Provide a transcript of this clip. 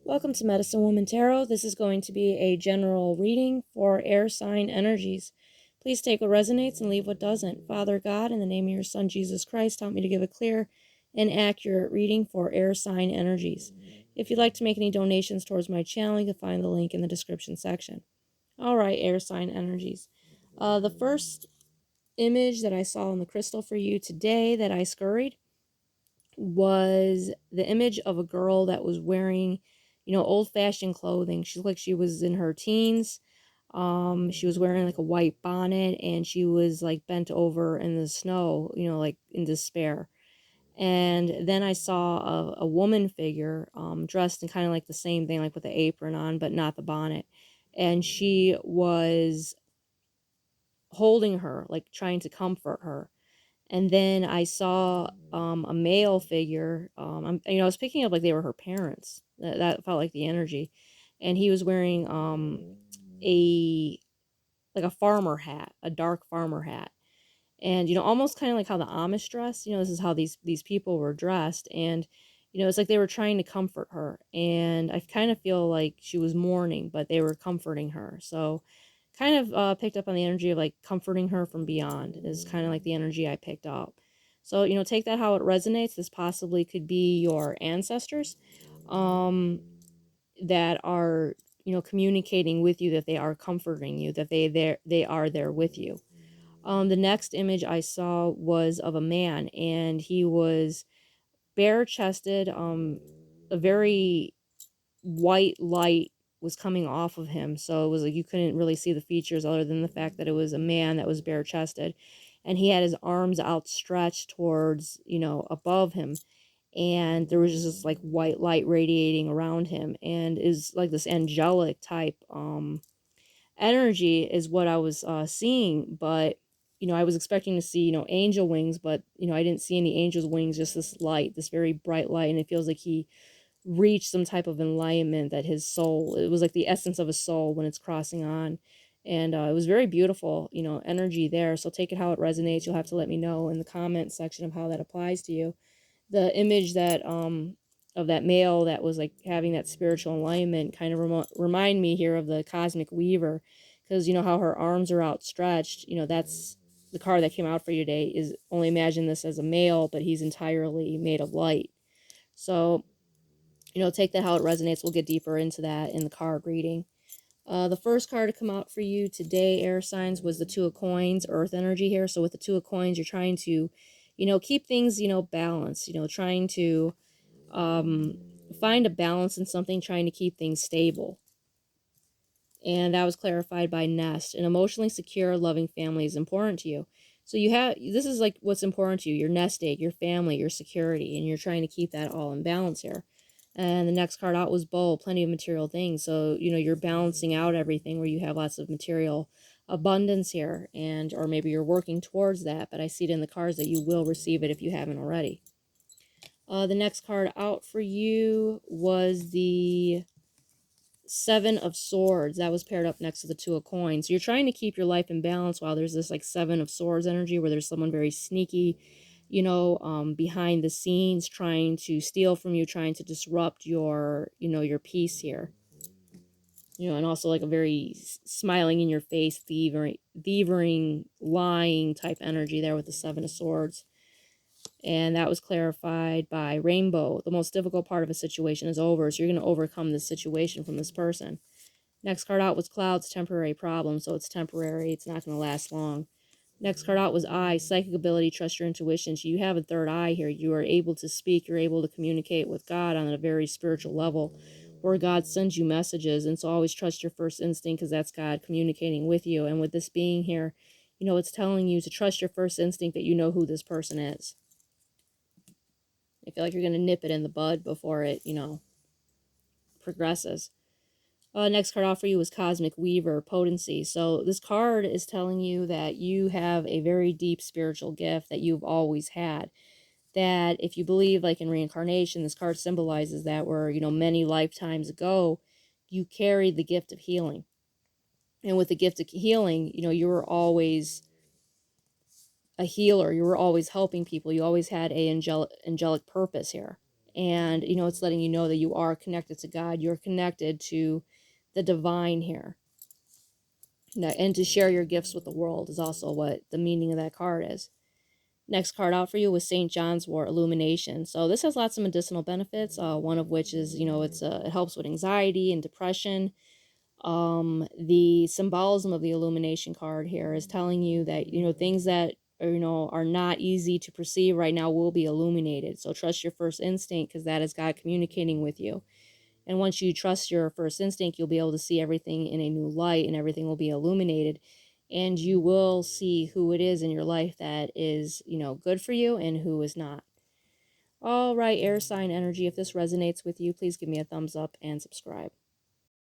Welcome to Medicine Woman Tarot. This is going to be a general reading for air sign energies. Please take what resonates and leave what doesn't. Father God, in the name of your Son, Jesus Christ, help me to give a clear and accurate reading for air sign energies. If you'd like to make any donations towards my channel, you can find the link in the description section. All right, air sign energies. The first image that I saw in the crystal for you today that I scurried was the image of a girl that was wearing, old-fashioned clothing. She looked like she was in her teens. She was wearing like a white bonnet and she was like bent over in the snow, like in despair. And then I saw a woman figure dressed in kind of like the same thing, like with the apron on, but not the bonnet. And she was holding her, like trying to comfort her. And then I saw a male figure. I was picking up like they were her parents. That felt like the energy. And he was wearing a like a farmer hat, a dark farmer hat. And almost kind of like how the Amish dress. This is how these people were dressed. And it's like they were trying to comfort her. And I kind of feel like she was mourning, but they were comforting her. So kind of picked up on the energy of like comforting her from beyond is kind of like the energy I picked up. So, take that how it resonates. This possibly could be your ancestors that are, communicating with you, that they are comforting you, that they are there with you. The next image I saw was of a man, and he was bare-chested. A very white light was coming off of him, so it was like you couldn't really see the features other than the fact that it was a man that was bare-chested, and he had his arms outstretched towards, above him, and there was just this like white light radiating around him, and is like this angelic type energy is what I was seeing. But I was expecting to see angel wings, but I didn't see any angels wings, just this light, this very bright light, and it feels like he reached some type of enlightenment, that his soul, it was like the essence of a soul when it's crossing on. And it was very beautiful, energy there. So take it how it resonates. You'll have to let me know in the comment section of how that applies to you. The image that of that male that was like having that spiritual enlightenment kind of remind me here of the Cosmic Weaver, because how her arms are outstretched. That's the card that came out for you today. Is only imagine this as a male, but he's entirely made of light. So take that how it resonates. We'll get deeper into that in the card reading. The first card to come out for you today, air signs, was the Two of Coins, earth energy here. So with the Two of Coins, you're trying to, keep things, balanced, trying to find a balance in something, trying to keep things stable. And that was clarified by Nest. An emotionally secure, loving family is important to you. So this is like what's important to you, your nest egg, your family, your security, and you're trying to keep that all in balance here. And the next card out was Bowl, plenty of material things. So, you're balancing out everything where you have lots of material abundance here, and or maybe you're working towards that, but I see it in the cards that you will receive it if you haven't already. The next card out for you was the Seven of Swords. That was paired up next to the Two of Coins. So you're trying to keep your life in balance while there's this like Seven of Swords energy where there's someone very sneaky, behind the scenes, trying to steal from you, trying to disrupt your, your peace here. And also like a very smiling in your face, thievering, lying type energy there with the Seven of Swords. And that was clarified by Rainbow. The most difficult part of a situation is over, so you're going to overcome this situation from this person. Next card out was Clouds, temporary problem, so it's temporary. It's not going to last long. Next card out was Eye, psychic ability, trust your intuition. So you have a third eye here. You are able to speak. You're able to communicate with God on a very spiritual level where God sends you messages. And so always trust your first instinct, because that's God communicating with you. And with this being here, it's telling you to trust your first instinct, that you know who this person is. I feel like you're going to nip it in the bud before it, progresses. Next card off for you was Cosmic Weaver, potency. So this card is telling you that you have a very deep spiritual gift that you've always had. That if you believe like in reincarnation, this card symbolizes that where, many lifetimes ago, you carried the gift of healing. And with the gift of healing, you were always a healer. You were always helping people. You always had a angelic purpose here. And, you know, it's letting you know that you are connected to God. You're connected to the divine here. And to share your gifts with the world is also what the meaning of that card is. Next card out for you was St. John's Wort Illumination. So this has lots of medicinal benefits, one of which is, you know, it helps with anxiety and depression. The symbolism of the illumination card here is telling you that, you know, things that are, you know, are not easy to perceive right now will be illuminated. So trust your first instinct, because that is God communicating with you. And once you trust your first instinct, you'll be able to see everything in a new light, and everything will be illuminated. And you will see who it is in your life that is, you know, good for you and who is not. All right, air sign energy, if this resonates with you, please give me a thumbs up and subscribe.